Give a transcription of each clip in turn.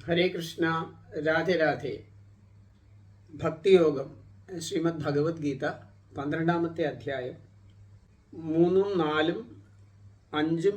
ഹരേ കൃഷ്ണ, രാധേ രാധേ. ഭക്തിയോഗം, ശ്രീമദ് ഭഗവത്ഗീത 12-ാമത്തെ അധ്യായം, 3, 4, 5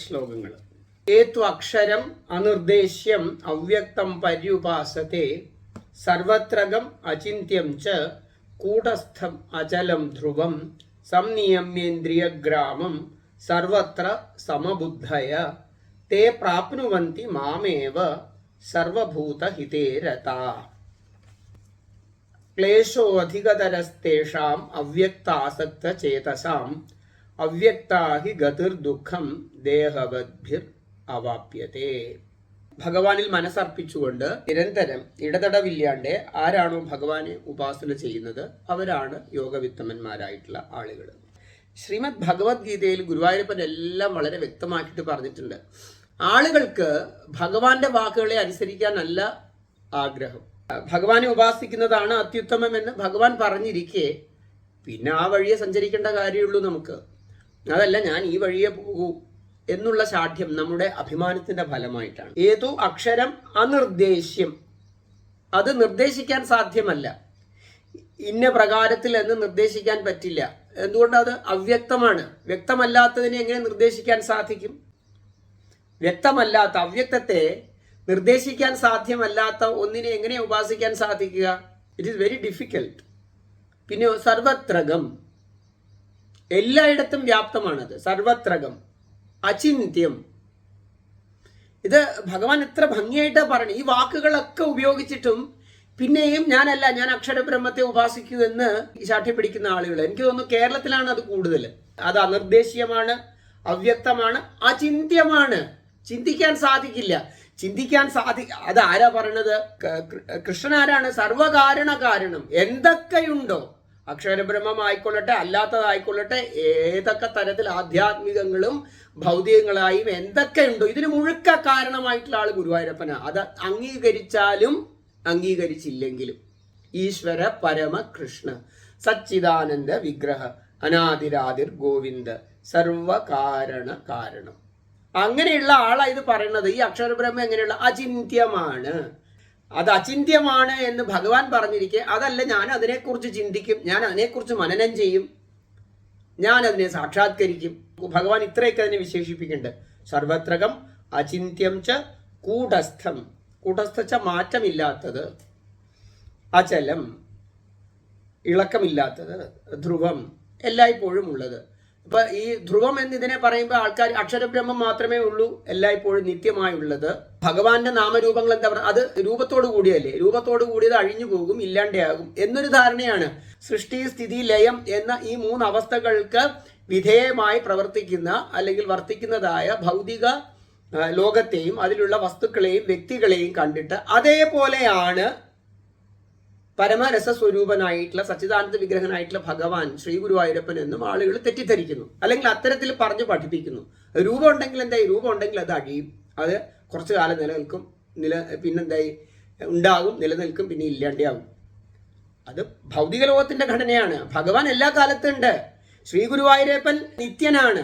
ശ്ലോകങ്ങൾ. ഏതു അക്ഷരം അനിർദ്ദേശ്യം അവ്യക്തം പര്യുപാസത്തെ സർവത്രകം അചിന്യം ച കൂടസ്ഥം അചലം ധ്രുവം സംനിയമ്യേന്ദ്രിയഗ്രാമം സർവത്ര സമബുദ്ധയ തേ പ്രാപ്നുവന്തി മാമേവ സർവഭൂതഹിതേ രതാ. ക്ലേശോധികതരസ്തേഷാം അവ്യക്താസക്തചേതസാം അവ്യക്താ ഹി ഗതിർദുഃഖം ദേഹവദ്ഭിർ അവാപ്യത്തെ. ഭഗവാനിൽ മനസ്സർപ്പിച്ചുകൊണ്ട് നിരന്തരം ഇടതടവില്ലാണ്ട് ആരാണോ ഭഗവാനെ ഉപാസന ചെയ്യുന്നത് അവരാണ് യോഗവിത്തമന്മാരായിട്ടുള്ള ആളുകൾ. ശ്രീമദ് ഭഗവത്ഗീതയിൽ ഗുരുവായൂരപ്പൻ എല്ലാം വളരെ വ്യക്തമാക്കിയിട്ട് പറഞ്ഞിട്ടുണ്ട്. ആളുകൾക്ക് ഭഗവാന്റെ വാക്കുകളെ അനുസരിക്കാനല്ല ആഗ്രഹം. ഭഗവാനെ ഉപാസിക്കുന്നതാണ് അത്യുത്തമം എന്ന് ഭഗവാൻ പറഞ്ഞിരിക്കെ പിന്നെ ആ വഴിയെ സഞ്ചരിക്കേണ്ട കാര്യമുള്ളൂ നമുക്ക്. അതല്ല ഞാൻ ഈ വഴിയെ പോകൂ എന്നുള്ള ശാഠ്യം നമ്മുടെ അഭിമാനത്തിന്റെ ഫലമായിട്ടാണ്. ഏതോ അക്ഷരം അനിർദ്ദേശ്യം, അത് നിർദ്ദേശിക്കാൻ സാധ്യമല്ല. ഇന്ന പ്രകാരത്തിൽ എന്ന് നിർദ്ദേശിക്കാൻ പറ്റില്ല. എന്തുകൊണ്ട്? അത് അവ്യക്തമാണ്. വ്യക്തമല്ലാത്തതിനെ എങ്ങനെ നിർദ്ദേശിക്കാൻ സാധിക്കും? വ്യക്തമല്ലാത്ത അവ്യക്തത്തെ നിർദ്ദേശിക്കാൻ സാധ്യമല്ലാത്ത ഒന്നിനെ എങ്ങനെ ഉപാസിക്കാൻ സാധിക്കുക? It is very difficult. പിന്നെ സർവത്രകം, എല്ലായിടത്തും വ്യാപ്തമാണത്. സർവത്രകം, അചിന്യം. ഇത് ഭഗവാൻ എത്ര ഭംഗിയായിട്ടാണ് പറയുന്നത്. ഈ വാക്കുകളൊക്കെ ഉപയോഗിച്ചിട്ടും പിന്നെയും ഞാനല്ല, ഞാൻ അക്ഷരബ്രഹ്മത്തെ ഉപാസിക്കൂ എന്ന് ശാഠ്യം പിടിക്കുന്ന ആളുകൾ എനിക്ക് തോന്നുന്നു കേരളത്തിലാണ് അത് കൂടുതൽ. അത് അനിർദ്ദേശ്യമാണ്, അവ്യക്തമാണ്, അചിന്യമാണ്. ചിന്തിക്കാൻ സാധിക്കില്ല. അത് ആരാ പറയണത്? കൃഷ്ണൻ ആരാണ്? സർവകാരണ കാരണം. എന്തൊക്കെയുണ്ടോ, അക്ഷരബ്രഹ്മം ആയിക്കൊള്ളട്ടെ, അല്ലാത്തതായിക്കൊള്ളട്ടെ, ഏതൊക്കെ തരത്തിൽ ആധ്യാത്മികങ്ങളും ഭൗതികങ്ങളായും എന്തൊക്കെയുണ്ടോ ഇതിന് മുഴുക്ക കാരണമായിട്ടുള്ള ആള് ഗുരുവായൂരപ്പനാ. അത് അംഗീകരിച്ചാലും അംഗീകരിച്ചില്ലെങ്കിലും ഈശ്വര പരമ കൃഷ്ണ സച്ചിദാനന്ദ വിഗ്രഹ അനാദിരാദിർ ഗോവിന്ദ സർവകാരണ കാരണം. അങ്ങനെയുള്ള ആളാ ഇത് പറയുന്നത്. ഈ അക്ഷരബ്രഹ്മം എങ്ങനെയുള്ള അചിന്യമാണ്. അത് അചിന്യമാണ് എന്ന് ഭഗവാൻ പറഞ്ഞിരിക്കെ അതല്ല, ഞാൻ അതിനെക്കുറിച്ച് ചിന്തിക്കും, ഞാൻ അതിനെക്കുറിച്ച് മനനം ചെയ്യും, ഞാൻ അതിനെ സാക്ഷാത്കരിക്കും. ഭഗവാൻ ഇത്രയൊക്കെ അതിനെ വിശേഷിപ്പിക്കുന്നുണ്ട്. സർവത്രകം അചിന്യം ച കൂടസ്ഥം. കൂടസ്ഥ മാറ്റമില്ലാത്തത്, അചലം ഇളക്കമില്ലാത്തത്, ധ്രുവം എല്ലായ്പ്പോഴും ഉള്ളത്. ഇപ്പൊ ഈ ധ്രുവം എന്നിതിനെ പറയുമ്പോൾ ആൾക്കാർ അക്ഷരബ്രഹ്മം മാത്രമേ ഉള്ളൂ എല്ലായ്പ്പോഴും നിത്യമായുള്ളത്. ഭഗവാന്റെ നാമരൂപങ്ങൾ എന്താ പറയുക? അത് രൂപത്തോടു കൂടിയല്ലേ. രൂപത്തോടു കൂടിയത് അഴിഞ്ഞു പോകും, ഇല്ലാണ്ടാകും എന്നൊരു ധാരണയാണ്. സൃഷ്ടി, സ്ഥിതി, ലയം എന്ന ഈ 3 അവസ്ഥകൾക്ക് വിധേയമായി പ്രവർത്തിക്കുന്ന അല്ലെങ്കിൽ വർത്തിക്കുന്നതായ ഭൗതിക ലോകത്തെയും അതിലുള്ള വസ്തുക്കളെയും വ്യക്തികളെയും കണ്ടിട്ട് അതേപോലെയാണ് പരമരസസ്വരൂപനായിട്ടുള്ള സച്ചിദാനന്ദ വിഗ്രഹനായിട്ടുള്ള ഭഗവാൻ ശ്രീ ഗുരുവായൂരപ്പൻ എന്നും ആളുകൾ തെറ്റിദ്ധരിക്കുന്നു, അല്ലെങ്കിൽ അത്തരത്തിൽ പറഞ്ഞു പഠിപ്പിക്കുന്നു. രൂപം ഉണ്ടെങ്കിൽ എന്തായി? രൂപം ഉണ്ടെങ്കിൽ അത് അഴിയും, അത് കുറച്ചു കാലം നിലനിൽക്കും, പിന്നെന്തായി ഉണ്ടാകും, നിലനിൽക്കും, പിന്നെ ഇല്ലാണ്ടാവും. അത് ഭൗതിക ലോകത്തിന്റെ ഘടനയാണ്. ഭഗവാൻ എല്ലാ കാലത്തും ഉണ്ട്. ശ്രീ ഗുരുവായൂരപ്പൻ നിത്യനാണ്,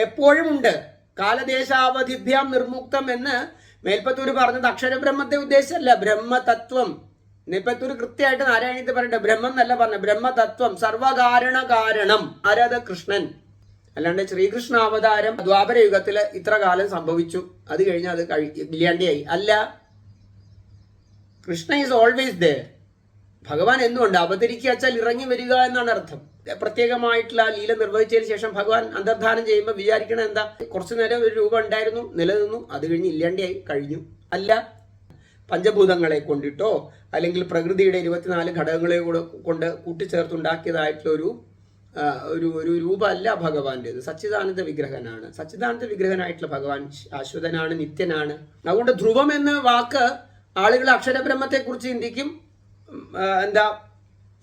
എപ്പോഴും ഉണ്ട്. കാലദേശാവധിഭ്യാം നിർമുക്തം എന്ന് മേൽപ്പത്തൂർ പറഞ്ഞത് അക്ഷരബ്രഹ്മത്തെ ഉദ്ദേശിച്ചല്ല, ബ്രഹ്മതത്വം. മേൽപ്പത്തൂർ കൃത്യമായിട്ട് നാരായണീയത്തിൽ പറയട്ടെ, ബ്രഹ്മം എന്നല്ല പറഞ്ഞ, ബ്രഹ്മതത്വം, സർവകാരണ കാരണം. ആരാധ? കൃഷ്ണൻ. അല്ലാണ്ട് ശ്രീകൃഷ്ണ അവതാരം ദ്വാപരയുഗത്തിൽ ഇത്ര കാലം സംഭവിച്ചു, അത് കഴിഞ്ഞ് അത് ഇല്ലാണ്ടായി അല്ല. Krishna is always there. ഭഗവാൻ എന്തുകൊണ്ട് അവതരിക്കുക വെച്ചാൽ ഇറങ്ങി വരിക എന്നാണ് അർത്ഥം. പ്രത്യേകമായിട്ടുള്ള ലീല നിർവഹിച്ചതിന് ശേഷം ഭഗവാൻ അന്തർധാനം ചെയ്യുമ്പോൾ വിചാരിക്കണം എന്താ? കുറച്ചു നേരം ഒരു രൂപം ഉണ്ടായിരുന്നു, നിലനിന്നു, അത് കഴിഞ്ഞ് ഇല്ലാണ്ടായി, കഴിഞ്ഞു. അല്ല, പഞ്ചഭൂതങ്ങളെ കൊണ്ടിട്ടോ അല്ലെങ്കിൽ പ്രകൃതിയുടെ 24 ഘടകങ്ങളെ കൊണ്ട് കൂട്ടിച്ചേർത്തുണ്ടാക്കിയതായിട്ടുള്ള ഒരു രൂപമല്ല ഭഗവാന്റേത്. സച്ചിദാനന്ദ വിഗ്രഹനാണ്. സച്ചിദാനന്ദ വിഗ്രഹനായിട്ടുള്ള ഭഗവാൻ ശാശ്വതനാണ്, നിത്യനാണ്. അതുകൊണ്ട് ധ്രുവം എന്ന വാക്ക് ആളുകൾ അക്ഷരബ്രഹ്മത്തെക്കുറിച്ച് ചിന്തിക്കും,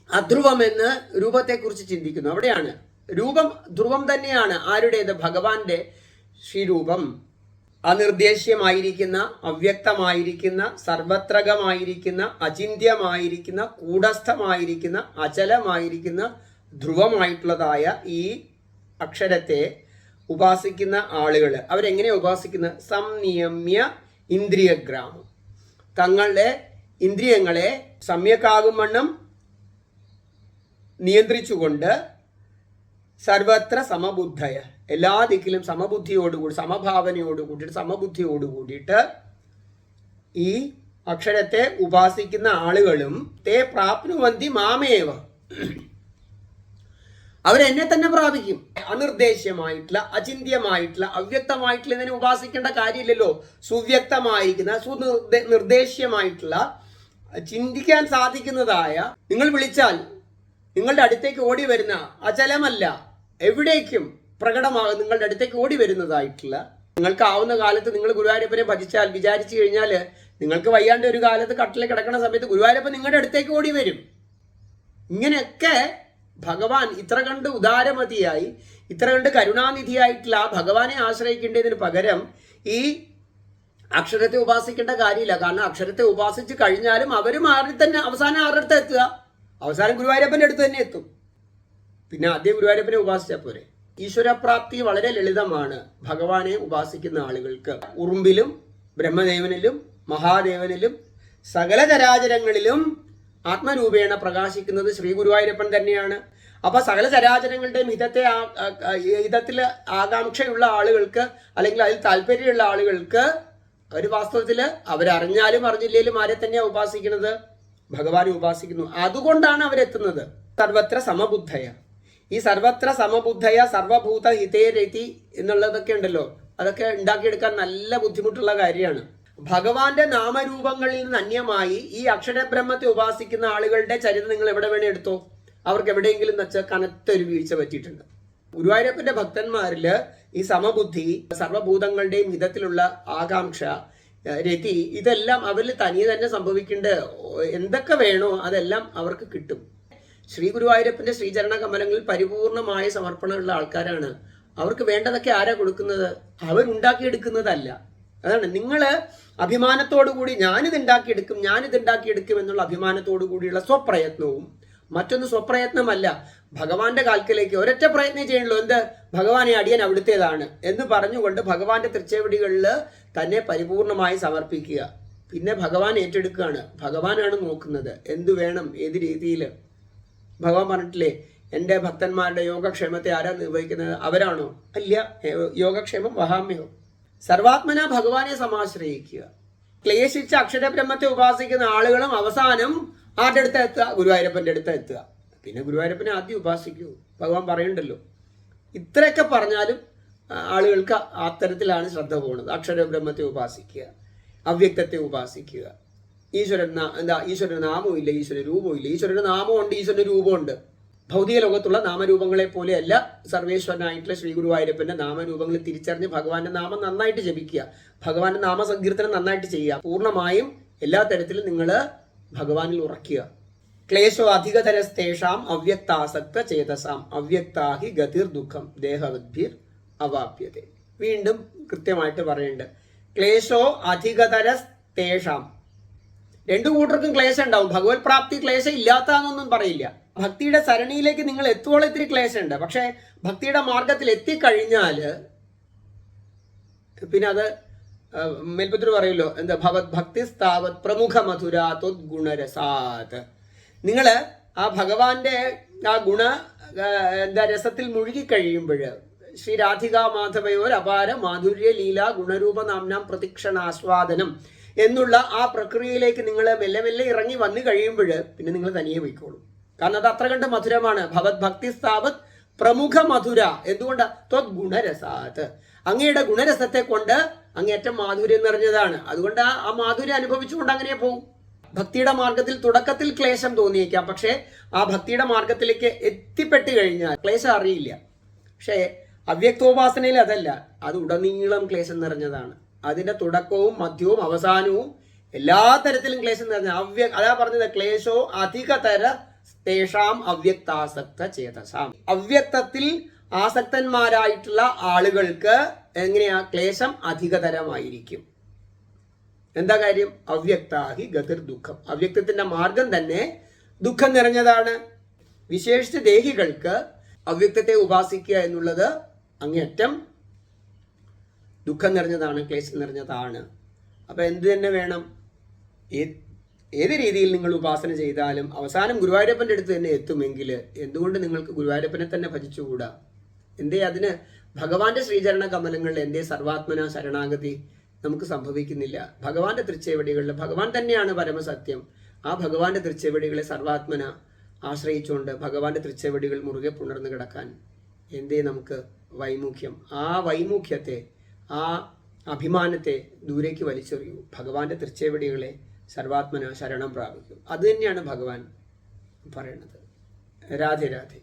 അധ്രുവം എന്ന് രൂപത്തെക്കുറിച്ച് ചിന്തിക്കുന്നു. അവിടെയാണ് രൂപം ധ്രുവം തന്നെയാണ്. ആരുടേത്? ഭഗവാന്റെ ശ്രീരൂപം. അനിർദ്ദേശ്യമായിരിക്കുന്ന, അവ്യക്തമായിരിക്കുന്ന, സർവത്രകമായിരിക്കുന്ന, അചിന്യമായിരിക്കുന്ന, കൂടസ്ഥമായിരിക്കുന്ന, അചലമായിരിക്കുന്ന, ധ്രുവമായിട്ടുള്ളതായ ഈ അക്ഷരത്തെ ഉപാസിക്കുന്ന ആളുകൾ അവരെങ്ങനെ ഉപാസിക്കുന്നത്? സംനിയമ്യ ഇന്ദ്രിയഗ്രാമം. തങ്ങളുടെ ഇന്ദ്രിയങ്ങളെ സമ്യക്കാകും വണ്ണം നിയന്ത്രിച്ചുകൊണ്ട് സർവത്ര സമബുദ്ധയ, എല്ലാ ദിക്കിലും സമബുദ്ധിയോടുകൂടി, സമഭാവനയോടുകൂടിയിട്ട്, സമബുദ്ധിയോടുകൂടിയിട്ട് ഈ അക്ഷരത്തെ ഉപാസിക്കുന്ന ആളുകളും തേ പ്രാപ്നുവന്തി മാമേവ, അവരെന്നെ തന്നെ പ്രാപിക്കും. അനിർദ്ദേശ്യമായിട്ടുള്ള, അചിന്ത്യമായിട്ടുള്ള, അവ്യക്തമായിട്ടുള്ള ഇതിനെ ഉപാസിക്കേണ്ട കാര്യമില്ലല്ലോ. സുവ്യക്തമായിരിക്കുന്ന, സുനിർദ്ദേശ്യമായിട്ടുള്ള, ചിന്തിക്കാൻ സാധിക്കുന്നതായ, നിങ്ങൾ വിളിച്ചാൽ നിങ്ങളുടെ അടുത്തേക്ക് ഓടി വരുന്ന, അചലമല്ല, എവിടേക്കും പ്രകടമാകും നിങ്ങളുടെ അടുത്തേക്ക് ഓടി വരുന്നതായിട്ടുള്ള, നിങ്ങൾക്ക് ആവുന്ന കാലത്ത് നിങ്ങൾ ഗുരുവായൂരപ്പനെ ഭജിച്ചാൽ, വിചാരിച്ചു കഴിഞ്ഞാൽ നിങ്ങൾക്ക് വയ്യാണ്ട് ഒരു കാലത്ത് കട്ടിൽ കിടക്കുന്ന സമയത്ത് ഗുരുവായൂരപ്പൻ നിങ്ങളുടെ അടുത്തേക്ക് ഓടി വരും. ഇങ്ങനെയൊക്കെ ഭഗവാൻ ഇത്ര കണ്ട് ഉദാരമതിയായി, ഇത്ര കണ്ട് കരുണാനിധിയായിട്ടുള്ള ആ ഭഗവാനെ ആശ്രയിക്കേണ്ടതിന് പകരം ഈ അക്ഷരത്തെ ഉപാസിക്കേണ്ട കാര്യമില്ല. കാരണം അക്ഷരത്തെ ഉപാസിച്ച് കഴിഞ്ഞാലും അവരും ആരുടെ തന്നെ അവസാനം ആരുടെ അടുത്ത് എത്തുക? അവസാനം ഗുരുവായൂരപ്പൻ്റെ അടുത്ത് തന്നെ എത്തും. പിന്നെ ആദ്യം ഗുരുവായൂരപ്പനെ ഉപാസിച്ചാൽ പോരെ. ഈശ്വരപ്രാപ്തി വളരെ ലളിതമാണ് ഭഗവാനെ ഉപാസിക്കുന്ന ആളുകൾക്ക്. ഉറുമ്പിലും ബ്രഹ്മദേവനിലും മഹാദേവനിലും സകല ചരാചരങ്ങളിലും ആത്മരൂപേണ പ്രകാശിക്കുന്നത് ശ്രീ ഗുരുവായൂരപ്പൻ തന്നെയാണ്. അപ്പൊ സകല ചരാചരങ്ങളുടെയും ഹിതത്തിൽ ആകാംക്ഷയുള്ള ആളുകൾക്ക്, അല്ലെങ്കിൽ അതിൽ താല്പര്യമുള്ള ആളുകൾക്ക്, അവർ വാസ്തവത്തിൽ അവരറിഞ്ഞാലും അറിഞ്ഞില്ലേലും ആരെ തന്നെയാണ് ഉപാസിക്കുന്നത്? ഭഗവാനെ ഉപാസിക്കുന്നു. അതുകൊണ്ടാണ് അവരെത്തുന്നത്. സർവത്ര സമബുദ്ധയ. ഈ സർവത്ര സമബുദ്ധയ സർവഭൂത ഹിതേരതി എന്നുള്ളതൊക്കെ ഉണ്ടല്ലോ, അതൊക്കെ ഉണ്ടാക്കിയെടുക്കാൻ നല്ല ബുദ്ധിമുട്ടുള്ള കാര്യമാണ്. ഭഗവാന്റെ നാമരൂപങ്ങളിൽ നിന്ന് അന്യമായി ഈ അക്ഷരബ്രഹ്മത്തെ ഉപാസിക്കുന്ന ആളുകളുടെ ചരിത്രം നിങ്ങൾ എവിടെ വേണേ എടുത്തോ, അവർക്ക് എവിടെയെങ്കിലും വെച്ചാൽ കനത്തൊരു വീഴ്ച പറ്റിയിട്ടുണ്ട്. ഗുരുവായൂരപ്പന്റെ ഭക്തന്മാരിൽ ഈ സമബുദ്ധി, സർവഭൂതങ്ങളുടെയും ഹിതത്തിലുള്ള ആകാംക്ഷ, രതി, ഇതെല്ലാം അവരിൽ തനിയെ തന്നെ സംഭവിക്കേണ്ട, എന്തൊക്കെ വേണോ അതെല്ലാം അവർക്ക് കിട്ടും. ശ്രീ ഗുരുവായൂരപ്പന്റെ ശ്രീചരണ കമലങ്ങളിൽ പരിപൂർണമായ സമർപ്പണമുള്ള ആൾക്കാരാണ്. അവർക്ക് വേണ്ടതൊക്കെ ആരാ കൊടുക്കുന്നത്? അവരുണ്ടാക്കിയെടുക്കുന്നതല്ല. അതാണ് നിങ്ങൾ അഭിമാനത്തോടുകൂടി ഞാനിത് ഉണ്ടാക്കിയെടുക്കും എന്നുള്ള അഭിമാനത്തോടു കൂടിയുള്ള സ്വപ്രയത്നവും, മറ്റൊന്ന് സ്വപ്രയത്നമല്ല, ഭഗവാന്റെ കാൽക്കലേക്ക് ഒരൊറ്റ പ്രയത്നം ചെയ്യണല്ലോ. എന്ത്? ഭഗവാനെ അടിയൻ അവിടുത്തേതാണ് എന്ന് പറഞ്ഞുകൊണ്ട് ഭഗവാന്റെ തൃച്ചേവടികളിൽ തന്നെ പരിപൂർണമായി സമർപ്പിക്കുക. പിന്നെ ഭഗവാൻ ഏറ്റെടുക്കുകയാണ്. ഭഗവാനാണ് നോക്കുന്നത് എന്ത് വേണം, ഏത് രീതിയിൽ. ഭഗവാൻ പറഞ്ഞിട്ടില്ലേ, എൻ്റെ ഭക്തന്മാരുടെ യോഗക്ഷേമത്തെ ആരാ നിർവഹിക്കുന്നത്? അവരാണോ? അല്ല. യോഗക്ഷേമം വഹാമ്യോ. സർവാത്മന ഭഗവാനെ സമാശ്രയിക്കുക. ക്ലേശിച്ച അക്ഷരബ്രഹ്മത്തെ ഉപാസിക്കുന്ന ആളുകളും അവസാനം ആരുടെ അടുത്ത് എത്തുക? ഗുരുവായൂരപ്പൻ്റെ അടുത്ത് എത്തുക. പിന്നെ ഗുരുവായൂരപ്പനെ ആദ്യം ഉപാസിക്കൂ. ഭഗവാൻ പറയുന്നുണ്ടല്ലോ. ഇത്രയൊക്കെ പറഞ്ഞാലും ആളുകൾക്ക് അത്തരത്തിലാണ് ശ്രദ്ധ പോകുന്നത്. അക്ഷരബ്രഹ്മത്തെ ഉപാസിക്കുക, അവ്യക്തത്തെ ഉപാസിക്കുക. ഈശ്വരന് നാമവും ഇല്ല, ഈശ്വര രൂപവും ഇല്ല. ഈശ്വരന് നാമമുണ്ട്, ഈശ്വരന് രൂപമുണ്ട്. ഭൗതിക ലോകത്തുള്ള നാമരൂപങ്ങളെ പോലെയല്ല സർവേശ്വരനായിട്ടുള്ള ശ്രീ ഗുരുവായൂരപ്പന്റെ നാമരൂപങ്ങൾ തിരിച്ചറിഞ്ഞ് ഭഗവാന്റെ നാമം നന്നായിട്ട് ജപിക്കുക, ഭഗവാന്റെ നാമസങ്കീർത്തനം നന്നായിട്ട് ചെയ്യുക. പൂർണ്ണമായും എല്ലാ തരത്തിലും നിങ്ങൾ ഭഗവാനിൽ ഉറക്കുക. ക്ലേശോ അധികതരസ്തേഷാം അവ്യക്താസക്ത ചേതസാം അവ്യക്താഹി ഗതിർ ദുഃഖം ദേഹവദ്ഭിർ അവാപ്യത്തെ. വീണ്ടും കൃത്യമായിട്ട് പറയുന്നുണ്ട്. ക്ലേശോ അധികതരസ്തേഷാം. രണ്ടു കൂട്ടർക്കും ക്ലേശം ഉണ്ടാവും. ഭഗവത് പ്രാപ്തി ക്ലേശം ഇല്ലാത്തതെന്നൊന്നും പറയില്ല. ഭക്തിയുടെ സരണിയിലേക്ക് നിങ്ങൾ എത്തുവോളം ഇത്തിരി ക്ലേശമുണ്ട്. പക്ഷെ ഭക്തിയുടെ മാർഗത്തിൽ എത്തിക്കഴിഞ്ഞാൽ പിന്നെ അത് മേൽപ്പത്തിൽ പറയുമല്ലോ, എന്താ, ഭവത് ഭക്തി സ്ഥാവത് പ്രമുഖ മധുര ത്വദ്ഗുണരസാത്. നിങ്ങൾ ആ ഭഗവാന്റെ ആ രസത്തിൽ മുഴുകിക്കഴിയുമ്പോൾ ശ്രീ രാധികാ മാധവയോർ അപാര മാധുര്യ ലീല ഗുണരൂപ നാംനാം പ്രതിക്ഷണാസ്വാദനം എന്നുള്ള ആ പ്രക്രിയയിലേക്ക് നിങ്ങൾ മെല്ലെ മെല്ലെ ഇറങ്ങി വന്നു കഴിയുമ്പോൾ പിന്നെ നിങ്ങൾ തനിയെ പോയിക്കോളും. കാരണം അത് അത്ര കണ്ട് മധുരമാണ്. ഭവത് ഭക്തി സ്ഥാവത് പ്രമുഖ മധുര. എന്തുകൊണ്ട്? ത്വദ്ഗുണരസാത്. അങ്ങയുടെ ഗുണരസത്തെ കൊണ്ട് അങ്ങേറ്റം മാധുര്യം നിറഞ്ഞതാണ്. അതുകൊണ്ട് ആ മാധുര്യം അനുഭവിച്ചുകൊണ്ട് അങ്ങനെ പോകും. ഭക്തിയുടെ മാർഗത്തിൽ തുടക്കത്തിൽ ക്ലേശം തോന്നിയേക്കാം, പക്ഷേ ആ ഭക്തിയുടെ മാർഗത്തിലേക്ക് എത്തിപ്പെട്ട് കഴിഞ്ഞാൽ ക്ലേശം അറിയില്ല. പക്ഷേ അവ്യക്തോപാസനയിൽ അതല്ല, അത് ഉടനീളം ക്ലേശം നിറഞ്ഞതാണ്. അതിന്റെ തുടക്കവും മധ്യവും അവസാനവും എല്ലാ തരത്തിലും ക്ലേശം നിറഞ്ഞ അതാ പറഞ്ഞത്. ക്ലേശോ അധികതര തേഷാം അവ്യക്താസക്ത ചേതസാം. അവ്യക്തത്തിൽ ആസക്തന്മാരായിട്ടുള്ള ആളുകൾക്ക് എങ്ങനെയാ ക്ലേശം അധികതരമായിരിക്കും. എന്താ കാര്യം? അവ്യക്താഹി ഗതിർ ദുഃഖം. അവ്യക്തത്തിന്റെ മാർഗം തന്നെ ദുഃഖം നിറഞ്ഞതാണ്. വിശേഷിച്ച് ദേഹികൾക്ക് അവ്യക്തത്തെ ഉപാസിക്കുക എന്നുള്ളത് അങ്ങേയറ്റം ദുഃഖം നിറഞ്ഞതാണ്, ക്ലേശം നിറഞ്ഞതാണ്. അപ്പൊ എന്ത് തന്നെ വേണം? ഏത് രീതിയിൽ നിങ്ങൾ ഉപാസന ചെയ്താലും അവസാനം ഗുരുവായൂരപ്പൻ്റെ അടുത്ത് തന്നെ എത്തുമെങ്കിൽ എന്തുകൊണ്ട് നിങ്ങൾക്ക് ഗുരുവായൂരപ്പനെ തന്നെ ഭജിച്ചുകൂടാ? എന്തേ അതിന് ഭഗവാന്റെ ശ്രീചരണ കമലങ്ങളിൽ എന്തേ സർവാത്മന ശരണാഗതി നമുക്ക് സംഭവിക്കുന്നില്ല? ഭഗവാന്റെ തൃച്ചേവടികളിൽ ഭഗവാൻ തന്നെയാണ് പരമസത്യം. ആ ഭഗവാന്റെ തൃച്ചേവടികളെ സർവാത്മന ആശ്രയിച്ചുകൊണ്ട് ഭഗവാന്റെ തൃച്ചേവടികൾ മുറുകെ പുണർന്നു കിടക്കാൻ എന്തേ നമുക്ക് വൈമുഖ്യം? ആ വൈമുഖ്യത്തെ, ആ അഭിമാനത്തെ ദൂരേക്ക് വലിച്ചെറിയൂ. ഭഗവാന്റെ തൃച്ചേവടികളെ സർവാത്മന ശരണം പ്രാപിക്കും. അത് തന്നെയാണ് ഭഗവാൻ പറയണത്. രാധേ രാധേ.